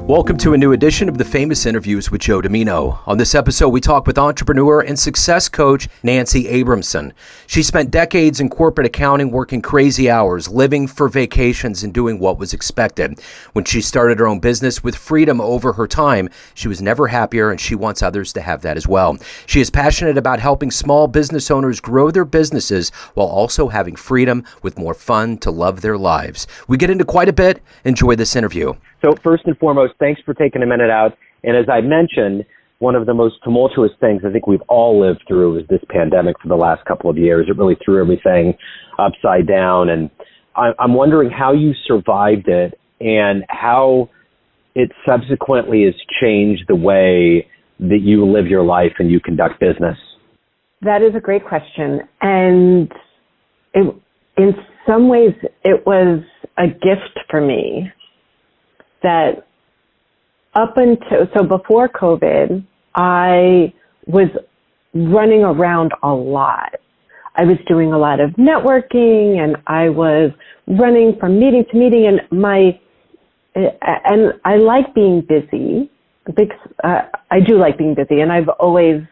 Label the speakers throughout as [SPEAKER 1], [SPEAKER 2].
[SPEAKER 1] Welcome to a new edition of the Famous Interviews with Joe Dimino. On this episode, we talk with entrepreneur and success coach Nancy Abramson. She spent decades in corporate accounting, working crazy hours, living for vacations, and doing what was expected. When she started her own business with freedom over her time, she was never happier, and she wants others to have that as well. She is passionate about helping small business owners grow their businesses while also having freedom with more fun to love their lives. We get into quite a bit. Enjoy this interview.
[SPEAKER 2] So first and foremost, thanks for taking a minute out. And as I mentioned, one of the most tumultuous things I think we've all lived through is this pandemic for the last couple of years. It really threw everything upside down. And I'm wondering how you survived it and how it subsequently has changed the way that you live your life and you conduct business.
[SPEAKER 3] That is a great question. And in some ways, it was a gift for me. That so before COVID, I was running around a lot. I was doing a lot of networking and I was running from meeting to meeting and I like being busy. I do like being busy, and I always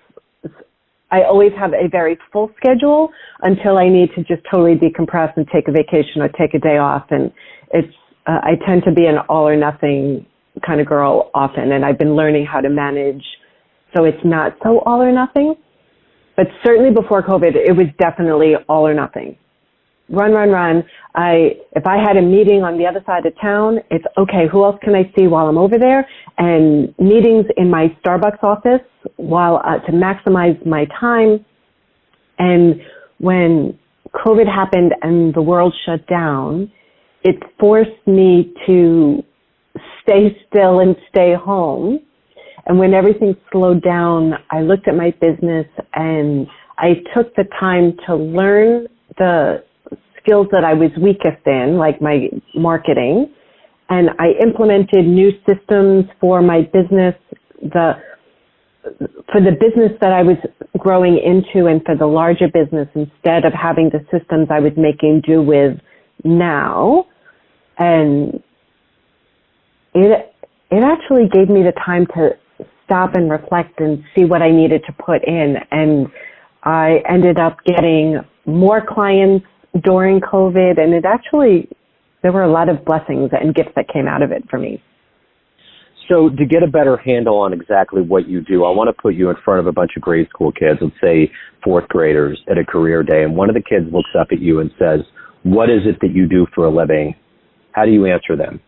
[SPEAKER 3] have a very full schedule until I need to just totally decompress and take a vacation or take a day off. And I tend to be an all or nothing kind of girl often, and I've been learning how to manage so it's not so all or nothing. But certainly before COVID, it was definitely all or nothing. Run. If I had a meeting on the other side of town, it's okay, who else can I see while I'm over there? And meetings in my Starbucks office to maximize my time. And when COVID happened and the world shut down, it forced me to stay still and stay home. And when everything slowed down, I looked at my business and I took the time to learn the skills that I was weakest in, like my marketing. And I implemented new systems for my business, for the business that I was growing into and for the larger business, instead of having the systems I was making do with now. And it actually gave me the time to stop and reflect and see what I needed to put in. And I ended up getting more clients during COVID, and there were a lot of blessings and gifts that came out of it for me.
[SPEAKER 2] So to get a better handle on exactly what you do, I want to put you in front of a bunch of grade school kids, let's say fourth graders at a career day, and one of the kids looks up at you and says, "What is it that you do for a living?" How do you answer them?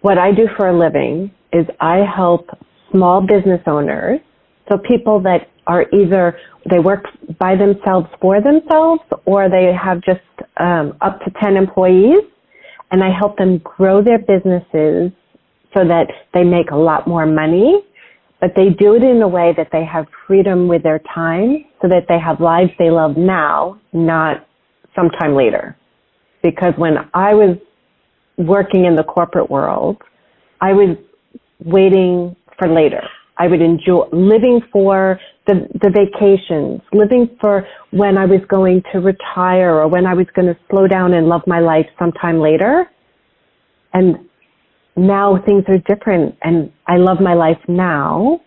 [SPEAKER 3] What I do for a living is I help small business owners, so people that are either they work by themselves for themselves or they have just up to 10 employees, and I help them grow their businesses so that they make a lot more money, but they do it in a way that they have freedom with their time so that they have lives they love now, not sometime later. Because when I was working in the corporate world, I was waiting for later. I would enjoy living for the vacations, living for when I was going to retire or when I was going to slow down and love my life sometime later. And now things are different, and I love my life now.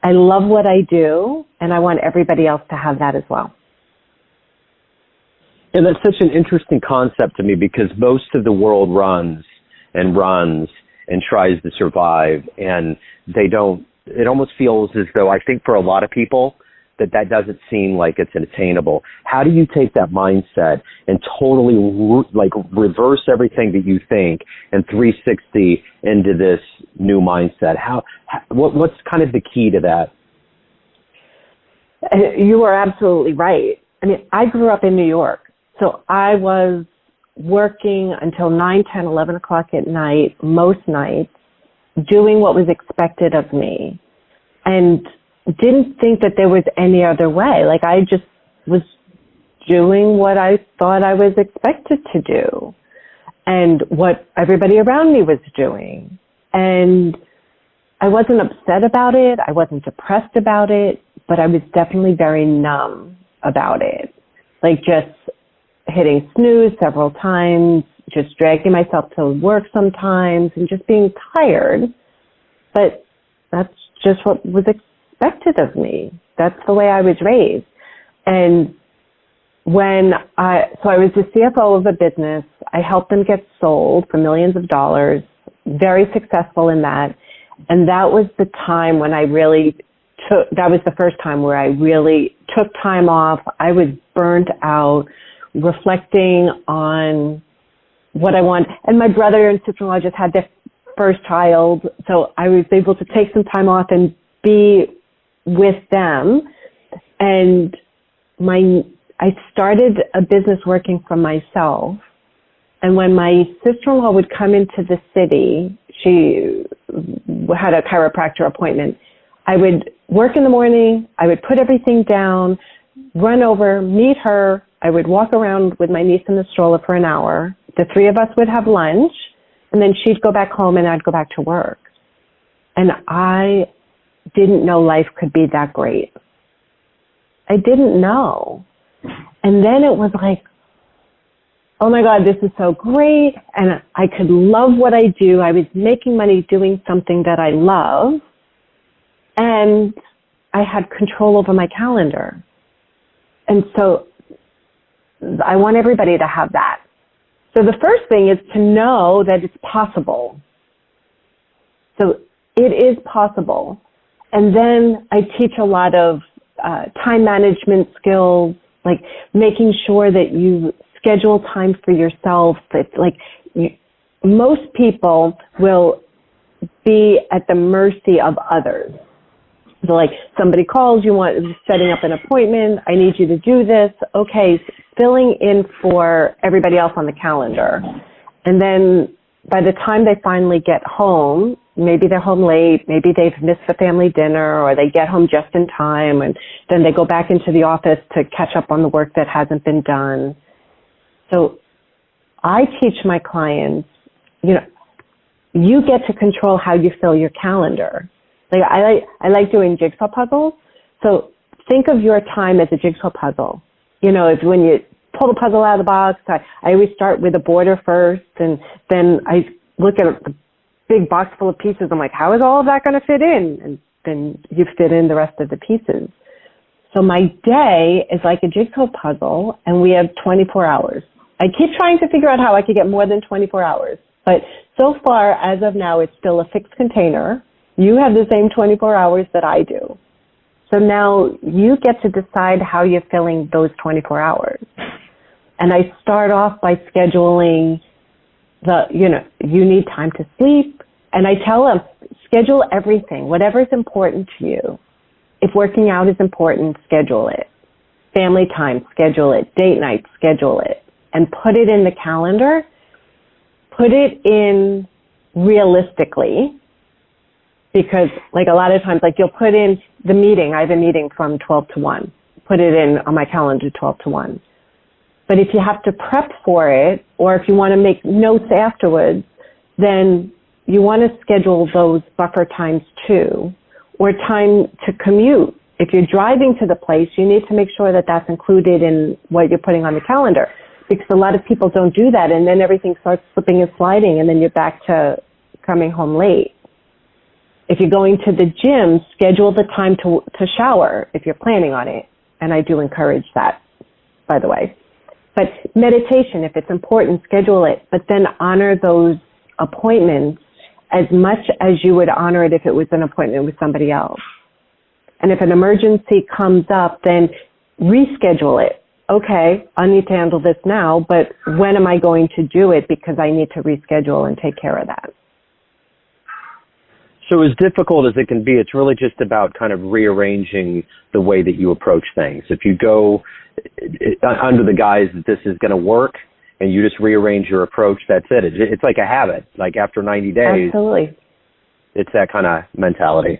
[SPEAKER 3] I love what I do, and I want everybody else to have that as well.
[SPEAKER 2] And that's such an interesting concept to me, because most of the world runs and tries to survive, and it almost feels as though, I think for a lot of people, that doesn't seem like it's attainable. How do you take that mindset and totally reverse everything that you think and 360 into this new mindset? What's kind of the key to that?
[SPEAKER 3] You are absolutely right. I mean, I grew up in New York. So I was working until 9, 10, 11 o'clock at night, most nights, doing what was expected of me, and didn't think that there was any other way. Like, I just was doing what I thought I was expected to do and what everybody around me was doing. And I wasn't upset about it. I wasn't depressed about it, but I was definitely very numb about it. Like, just hitting snooze several times, just dragging myself to work sometimes and just being tired. But that's just what was expected of me. That's the way I was raised. And so I was the CFO of a business. I helped them get sold for millions of dollars, very successful in that. And that was the time when that was the first time where I really took time off. I was burnt out, reflecting on what I want. And my brother and sister-in-law just had their first child, so I was able to take some time off and be with them. And I started a business working for myself. And when my sister-in-law would come into the city, she had a chiropractor appointment. I would work in the morning. I would put everything down, run over, meet her. I would walk around with my niece in the stroller for an hour. The three of us would have lunch, and then she'd go back home and I'd go back to work. And I didn't know life could be that great. I didn't know. And then it was like, oh my God, this is so great. And I could love what I do. I was making money doing something that I love. And I had control over my calendar. And so I want everybody to have that. So the first thing is to know that it's possible. So it is possible. And then I teach a lot of time management skills, like making sure that you schedule time for yourself. That most people will be at the mercy of others. So like somebody calls, setting up an appointment, I need you to do this. Okay, filling in for everybody else on the calendar. And then by the time they finally get home, maybe they're home late, maybe they've missed the family dinner, or they get home just in time, and then they go back into the office to catch up on the work that hasn't been done. So I teach my clients, you get to control how you fill your calendar. Like I like doing jigsaw puzzles. So think of your time as a jigsaw puzzle. If when you pull the puzzle out of the box, I always start with a border first, and then I look at the big box full of pieces. I'm like, how is all of that going to fit in? And then you fit in the rest of the pieces. So my day is like a jigsaw puzzle, and we have 24 hours. I keep trying to figure out how I could get more than 24 hours. But so far, as of now, it's still a fixed container. You have the same 24 hours that I do. So now you get to decide how you're filling those 24 hours. And I start off by scheduling you need time to sleep. And I tell them, schedule everything, whatever is important to you. If working out is important, schedule it. Family time, schedule it. Date night, schedule it. And put it in the calendar. Put it in realistically. Because like a lot of times, like you'll put in the meeting. I have a meeting from 12 to 1. Put it in on my calendar 12 to 1. But if you have to prep for it, or if you want to make notes afterwards, then you want to schedule those buffer times too, or time to commute. If you're driving to the place, you need to make sure that that's included in what you're putting on the calendar, because a lot of people don't do that, and then everything starts slipping and sliding, and then you're back to coming home late. If you're going to the gym, schedule the time to shower if you're planning on it. And I do encourage that, by the way. But meditation, if it's important, schedule it. But then honor those appointments as much as you would honor it if it was an appointment with somebody else. And if an emergency comes up, then reschedule it. Okay, I need to handle this now, but when am I going to do it? Because I need to reschedule and take care of that.
[SPEAKER 2] So as difficult as it can be, it's really just about kind of rearranging the way that you approach things. If you go under the guise that this is going to work and you just rearrange your approach, that's it. It's like a habit. Like after 90 days,
[SPEAKER 3] absolutely,
[SPEAKER 2] it's that kind of mentality.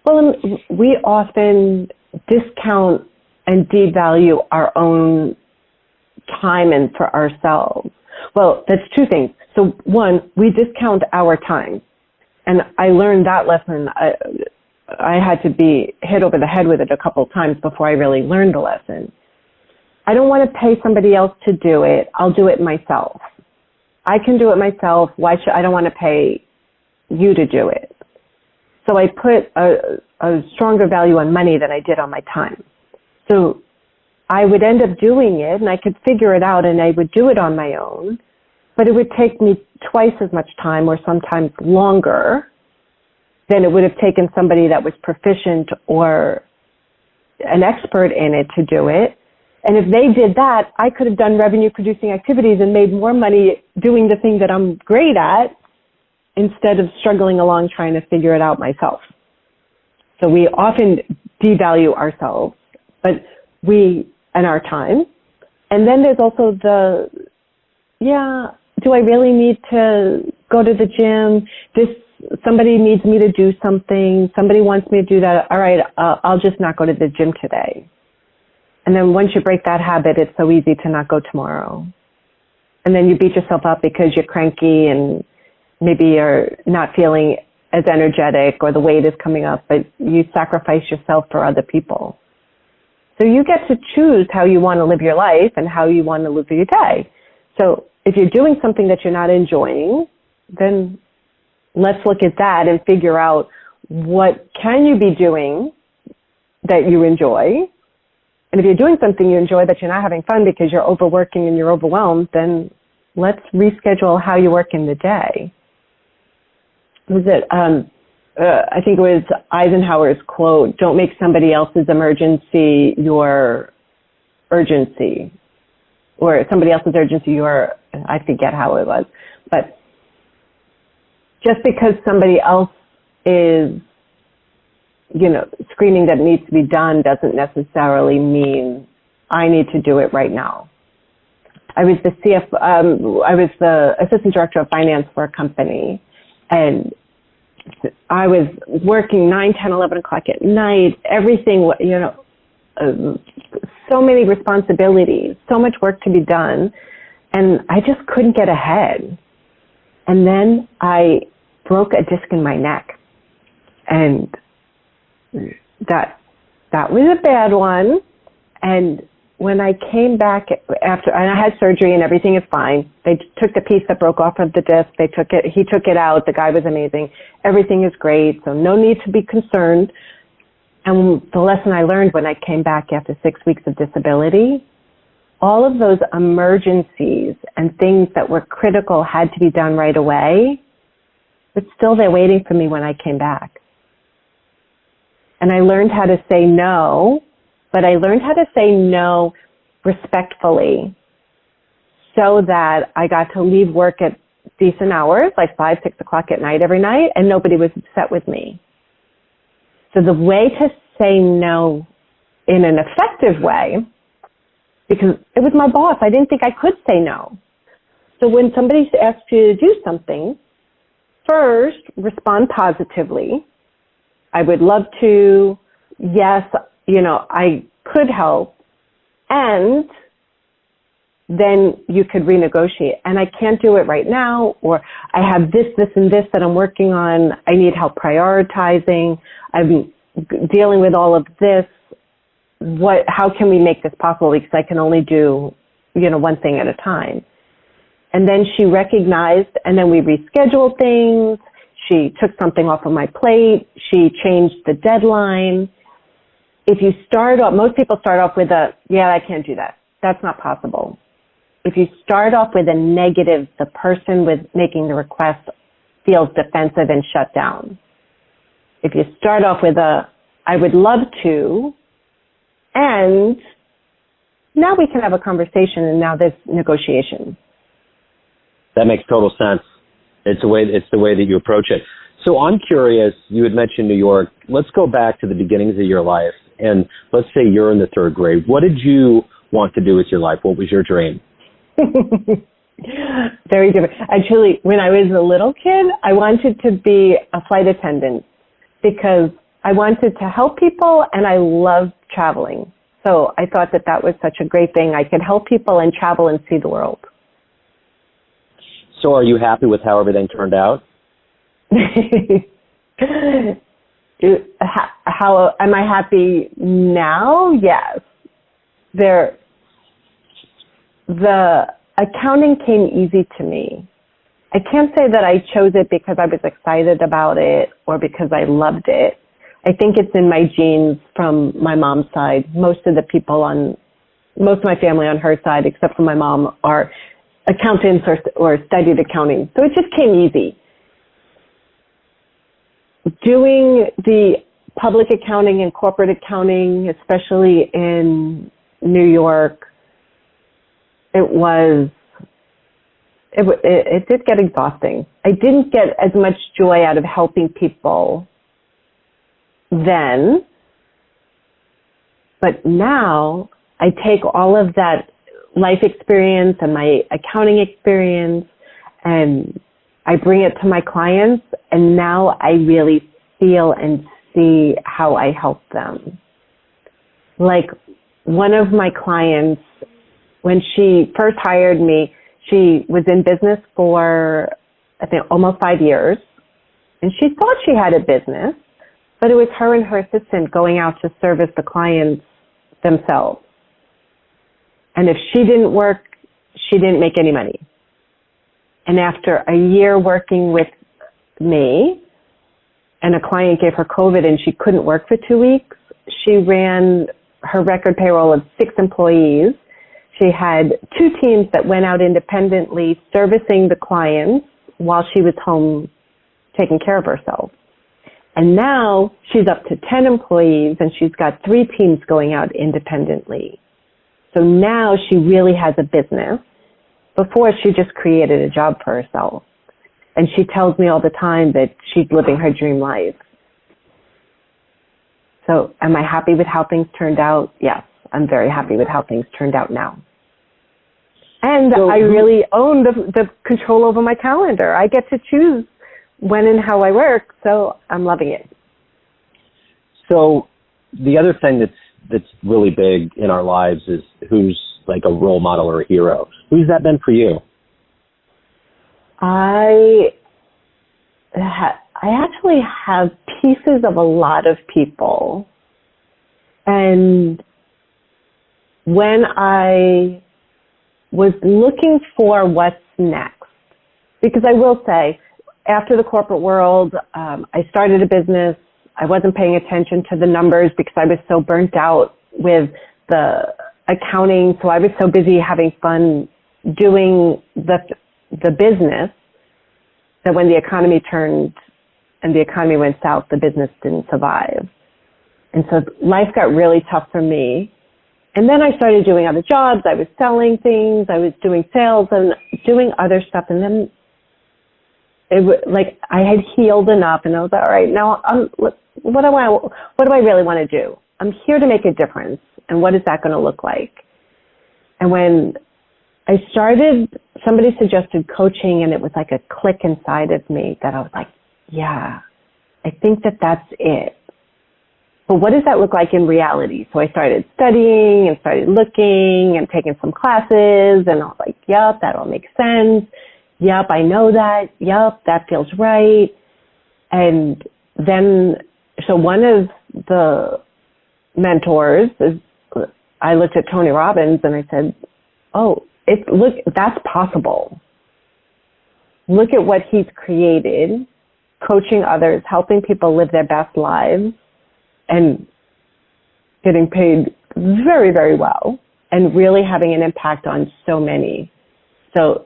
[SPEAKER 3] Well, we often discount and devalue our own time and for ourselves. Well, that's two things. So one, we discount our time. And I learned that lesson. I had to be hit over the head with it a couple of times before I really learned the lesson. I don't want to pay somebody else to do it. I'll do it myself. I can do it myself. I don't want to pay you to do it. So I put a stronger value on money than I did on my time. So I would end up doing it, and I could figure it out, and I would do it on my own, but it would take me twice as much time, or sometimes longer, than it would have taken somebody that was proficient or an expert in it to do it. And if they did that, I could have done revenue producing activities and made more money doing the thing that I'm great at instead of struggling along trying to figure it out myself. So we often devalue ourselves, and our time. And then there's also do I really need to go to the gym? Somebody needs me to do something. Somebody wants me to do that. All right, I'll just not go to the gym today. And then once you break that habit, it's so easy to not go tomorrow. And then you beat yourself up because you're cranky and maybe you're not feeling as energetic or the weight is coming up, but you sacrifice yourself for other people. So you get to choose how you want to live your life and how you want to live your day. So if you're doing something that you're not enjoying, then let's look at that and figure out what can you be doing that you enjoy. And if you're doing something you enjoy but you're not having fun because you're overworking and you're overwhelmed, then let's reschedule how you work in the day. I think it was Eisenhower's quote, don't make somebody else's emergency your urgency, or somebody else's urgency your, I forget how it was. But just because somebody else is, screaming that it needs to be done doesn't necessarily mean I need to do it right now. I was the assistant director of finance for a company, and I was working 9, 10, 11 o'clock at night, everything, so many responsibilities, so much work to be done, and I just couldn't get ahead. And then I broke a disc in my neck, and that was a bad one. And when I came back after, and I had surgery and everything is fine. They took the piece that broke off of the disc. He took it out. The guy was amazing. Everything is great. So no need to be concerned. And the lesson I learned when I came back after 6 weeks of disability, all of those emergencies and things that were critical had to be done right away, but still they're waiting for me when I came back. And I learned how to say no, but I learned how to say no respectfully so that I got to leave work at decent hours, like 5, 6 o'clock at night every night, and nobody was upset with me. So the way to say no in an effective way, because it was my boss, I didn't think I could say no. So when somebody asks you to do something, first, respond positively. I would love to, yes, I could help, and then you could renegotiate. And I can't do it right now, or I have this, and this that I'm working on. I need help prioritizing. I'm dealing with all of this. How can we make this possible? Because I can only do, one thing at a time. And then she recognized, and then we rescheduled things. She took something off of my plate. She changed the deadline. If you most people start off with I can't do that. That's not possible. If you start off with a negative, the person with making the request feels defensive and shut down. If you start off with I would love to, and now we can have a conversation, and now there's negotiation.
[SPEAKER 2] That makes total sense. It's the way that you approach it. So I'm curious, you had mentioned New York. Let's go back to the beginnings of your life, and let's say you're in the 3rd grade. What did you want to do with your life? What was your dream?
[SPEAKER 3] Very different. Actually, when I was a little kid, I wanted to be a flight attendant because I wanted to help people, and I loved traveling. So I thought that was such a great thing. I could help people and travel and see the world.
[SPEAKER 2] So are you happy with how everything turned out?
[SPEAKER 3] How am I happy now? Yes. the accounting came easy to me. I can't say that I chose it because I was excited about it or because I loved it. I think it's in my genes from my mom's side. Most of my family on her side, except for my mom, are accountants or studied accounting. So it just came easy. Doing the public accounting and corporate accounting, especially in New York, it did get exhausting. I didn't get as much joy out of helping people then, but now I take all of that life experience and my accounting experience and I bring it to my clients, and now I really feel and see how I help them. Like one of my clients, when she first hired me, she was in business for, I think, almost 5 years, and she thought she had a business, but it was her and her assistant going out to service the clients themselves. And if she didn't work, she didn't make any money. And after a year working with me, and a client gave her COVID and she couldn't work for 2 weeks, she ran her record payroll of 6 employees. She had 2 teams that went out independently servicing the clients while she was home taking care of herself. And now she's up to 10 employees and she's got 3 teams going out independently. So now she really has a business. Before, she just created a job for herself. And she tells me all the time that she's living her dream life. So am I happy with how things turned out? Yes, I'm very happy with how things turned out now. And so, I really own the control over my calendar. I get to choose when and how I work, so I'm loving it.
[SPEAKER 2] So the other thing that's really big in our lives is who's like a role model or a hero. Who's that been for you?
[SPEAKER 3] I actually have pieces of a lot of people. And when I was looking for what's next, because I will say, after the corporate world, I started a business. I wasn't paying attention to the numbers because I was so burnt out with the accounting. So I was so busy having fun doing the business that when the economy turned and the economy went south, the business didn't survive. And so life got really tough for me. And then I started doing other jobs. I was selling things. I was doing sales and doing other stuff. And then I had healed enough, and I was like, all right, now what do I really want to do? I'm here to make a difference. And what is that going to look like? And when I started, somebody suggested coaching, and it was like a click inside of me that I was like, yeah, I think that's it. But what does that look like in reality? So I started studying and started looking and taking some classes, and I was like, yep, that all makes sense. Yep, I know that. Yep, that feels right. And then, so one of the mentors, I looked at Tony Robbins and I said, oh, look, that's possible. Look at what he's created, coaching others, helping people live their best lives, and getting paid very, very well, and really having an impact on so many. So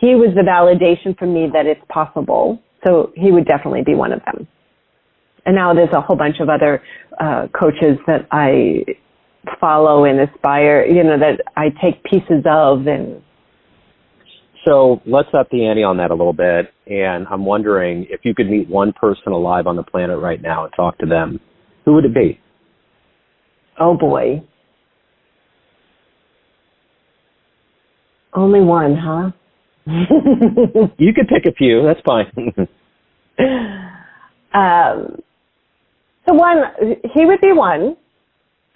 [SPEAKER 3] he was the validation for me that it's possible. So he would definitely be one of them. And now there's a whole bunch of other coaches that I follow and aspire, that I take pieces of. And
[SPEAKER 2] so let's up the ante on that a little bit. And I'm wondering if you could meet one person alive on the planet right now and talk to them, who would it be?
[SPEAKER 3] Oh boy. Only one, huh?
[SPEAKER 2] You could pick a few. That's fine.
[SPEAKER 3] So he would be one,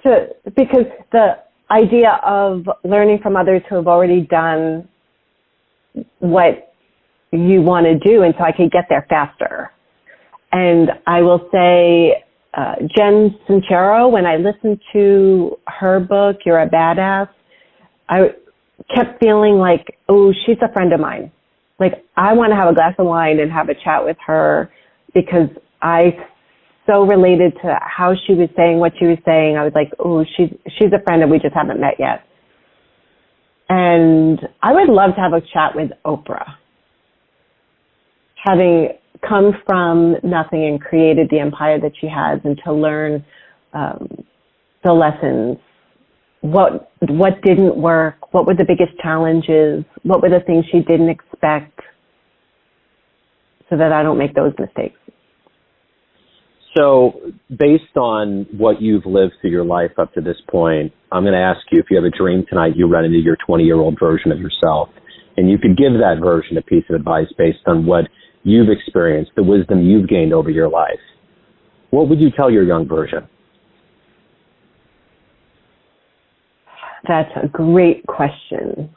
[SPEAKER 3] because the idea of learning from others who have already done what you want to do, and so I could get there faster. And I will say, Jen Sincero, when I listened to her book, You're a Badass, kept feeling like, oh, she's a friend of mine. Like, I want to have a glass of wine and have a chat with her because I so related to how she was saying what she was saying. I was like, oh, she's a friend and we just haven't met yet. And I would love to have a chat with Oprah. Having come from nothing and created the empire that she has, and to learn the lessons, what didn't work, what were the biggest challenges, what were the things she didn't expect, so that I don't make those mistakes.
[SPEAKER 2] So based on what you've lived through your life up to this point, I'm going to ask you, if you have a dream tonight, you run into your 20-year-old version of yourself, and you could give that version a piece of advice based on what you've experienced, the wisdom you've gained over your life, what would you tell your young version?
[SPEAKER 3] That's a great question.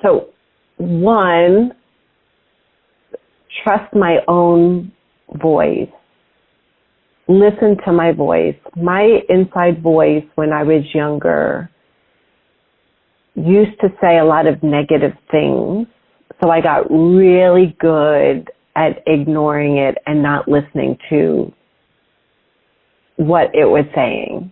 [SPEAKER 3] So, one, trust my own voice. Listen to my voice. My inside voice when I was younger used to say a lot of negative things. So I got really good at ignoring it and not listening to what it was saying.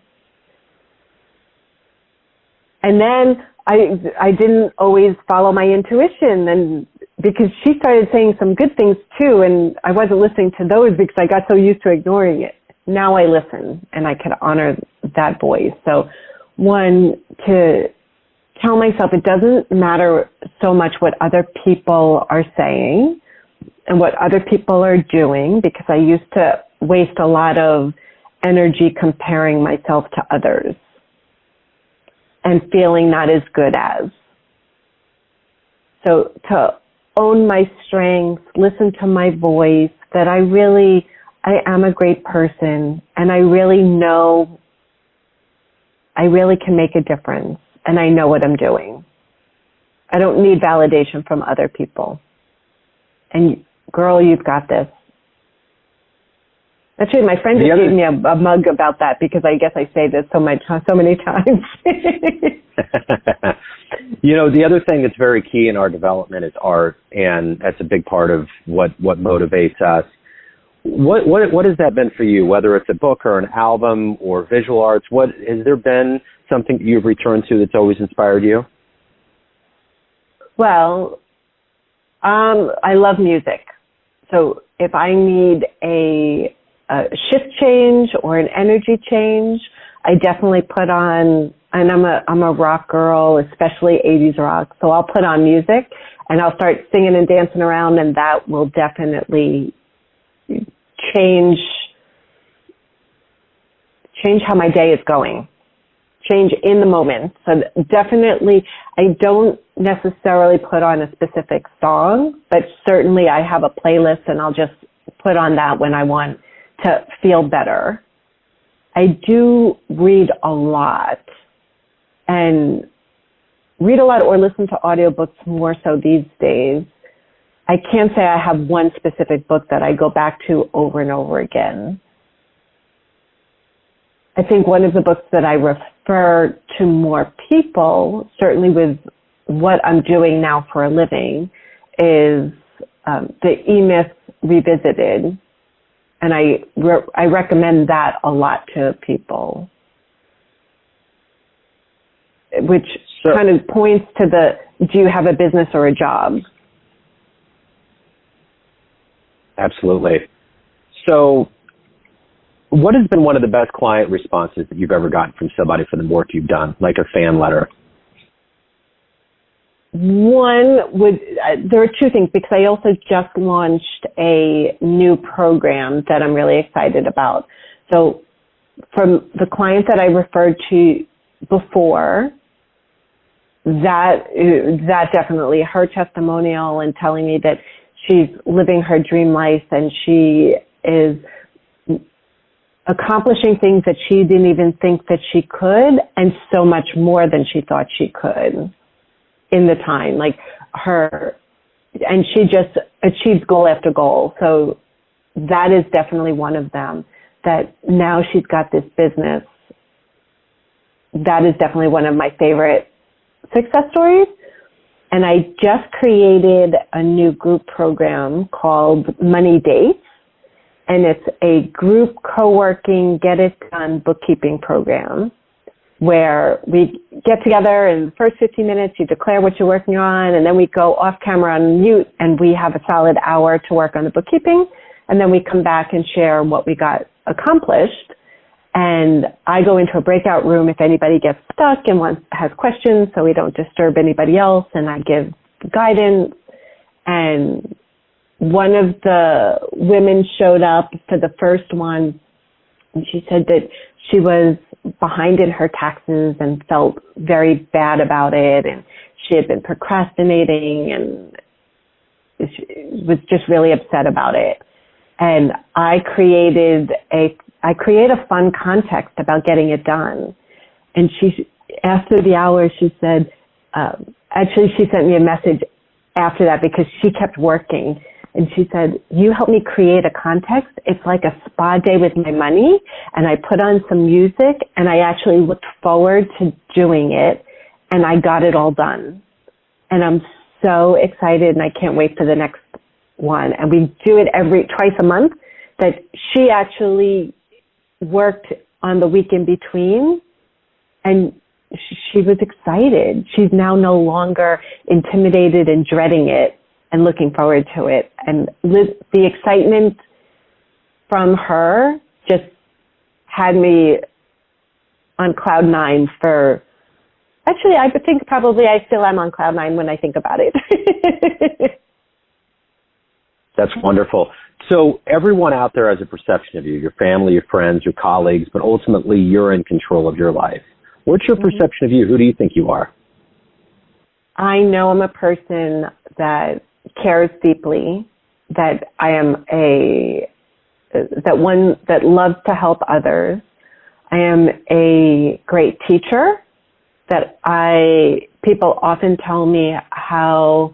[SPEAKER 3] And then I didn't always follow my intuition, and because she started saying some good things too, and I wasn't listening to those because I got so used to ignoring it. Now I listen and I can honor that voice. So one, to tell myself it doesn't matter so much what other people are saying and what other people are doing, because I used to waste a lot of energy comparing myself to others and feeling not as good as. So to own my strengths, listen to my voice, that I am a great person, and I really know I really can make a difference, and I know what I'm doing. I don't need validation from other people. And girl, you've got this. Actually, my friend just gave me a mug about that, because I guess I say this so many times.
[SPEAKER 2] You know, the other thing that's very key in our development is art, and that's a big part of what motivates us. What has that been for you, whether it's a book or an album or visual arts? Has there been something you've returned to that's always inspired you?
[SPEAKER 3] Well, I love music. So if I need a shift change or an energy change, I definitely put on, and I'm a rock girl, especially 80s rock. So I'll put on music and I'll start singing and dancing around, and that will definitely change how my day is going, change in the moment. So definitely, I don't necessarily put on a specific song, but certainly I have a playlist, and I'll just put on that when I want to feel better. I do read a lot, and read a lot or listen to audiobooks more so these days. I can't say I have one specific book that I go back to over and over again. I think one of the books that I refer to more people, certainly with what I'm doing now for a living, is the E-Myth Revisited. And I recommend that a lot to people, which kind of points to do you have a business or a job?
[SPEAKER 2] Absolutely. So what has been one of the best client responses that you've ever gotten from somebody for the work you've done, like a fan letter? There are two things, because I also just launched a new program that I'm really excited about. So from the client that I referred to before, that definitely, her testimonial and telling me that she's living her dream life and she is accomplishing things that she didn't even think that she could, and so much more than she thought she could in the time, and she just achieves goal after goal. So that is definitely one of them, that now she's got this business
[SPEAKER 3] that is definitely one of my favorite success stories. And I just created a new group program called Money Dates. And it's a group co-working, get it done bookkeeping program where we get together in the first 15 minutes, you declare what you're working on, and then we go off camera on mute and we have a solid hour to work on the bookkeeping. And then we come back and share what we got accomplished. And I go into a breakout room if anybody gets stuck and has questions so we don't disturb anybody else. And I give guidance. And one of the women showed up for the first one, and she said that she was behind in her taxes and felt very bad about it. And she had been procrastinating and was just really upset about it. And I create a fun context about getting it done. And after the hour, she said, actually she sent me a message after that because she kept working. And she said, you helped me create a context. It's like a spa day with my money. And I put on some music and I actually looked forward to doing it. And I got it all done. And I'm so excited and I can't wait for the next one. And we do it twice a month. That she actually worked on the week in between and she was excited. She's now no longer intimidated and dreading it and looking forward to it. And the excitement from her just had me on cloud nine actually, I think probably I still am on cloud nine when I think about it.
[SPEAKER 2] That's wonderful. So everyone out there has a perception of you, your family, your friends, your colleagues, but ultimately you're in control of your life. What's your perception of you? Who do you think you are?
[SPEAKER 3] I know I'm a person that cares deeply, that I am that loves to help others. I am a great teacher, that people often tell me how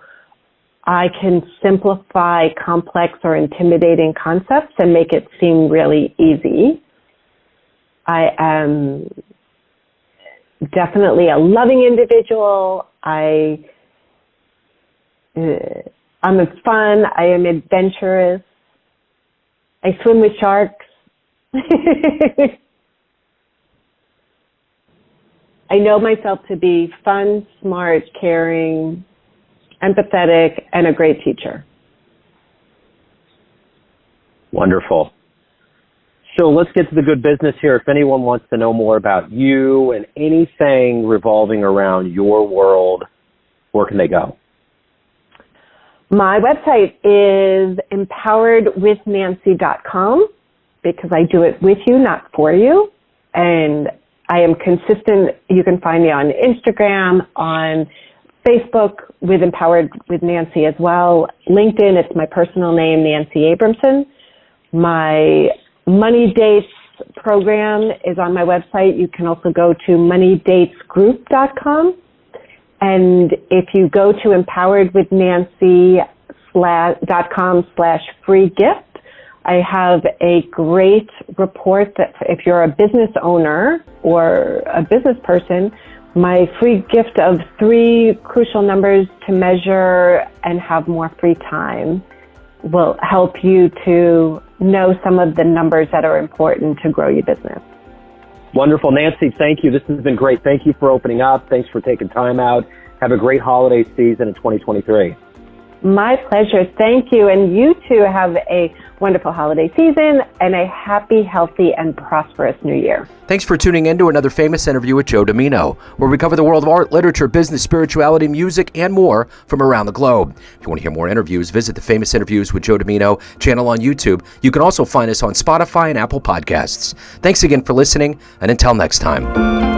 [SPEAKER 3] I can simplify complex or intimidating concepts and make it seem really easy. I am definitely a loving individual. I'm fun. I am adventurous. I swim with sharks. I know myself to be fun, smart, caring, empathetic, and a great teacher.
[SPEAKER 2] Wonderful. So let's get to the good business here. If anyone wants to know more about you and anything revolving around your world, where can they go?
[SPEAKER 3] My website is empoweredwithnancy.com because I do it with you, not for you. And I am consistent. You can find me on Instagram, on Facebook with Empowered with Nancy as well. LinkedIn, it's my personal name, Nancy Abramson. My Money Dates program is on my website. You can also go to moneydatesgroup.com. And if you go to empoweredwithnancy.com/free gift, I have a great report that if you're a business owner or a business person, my free gift of 3 crucial numbers to measure and have more free time will help you to know some of the numbers that are important to grow your business.
[SPEAKER 2] Wonderful. Nancy, thank you. This has been great. Thank you for opening up. Thanks for taking time out. Have a great holiday season in 2023.
[SPEAKER 3] My pleasure. Thank you. And you too have a wonderful holiday season and a happy, healthy, and prosperous new year.
[SPEAKER 1] Thanks for tuning in to another famous interview with Joe Dimino, where we cover the world of art, literature, business, spirituality, music, and more from around the globe. If you want to hear more interviews, visit the Famous Interviews with Joe Dimino channel on YouTube. You can also find us on Spotify and Apple Podcasts. Thanks again for listening, and until next time.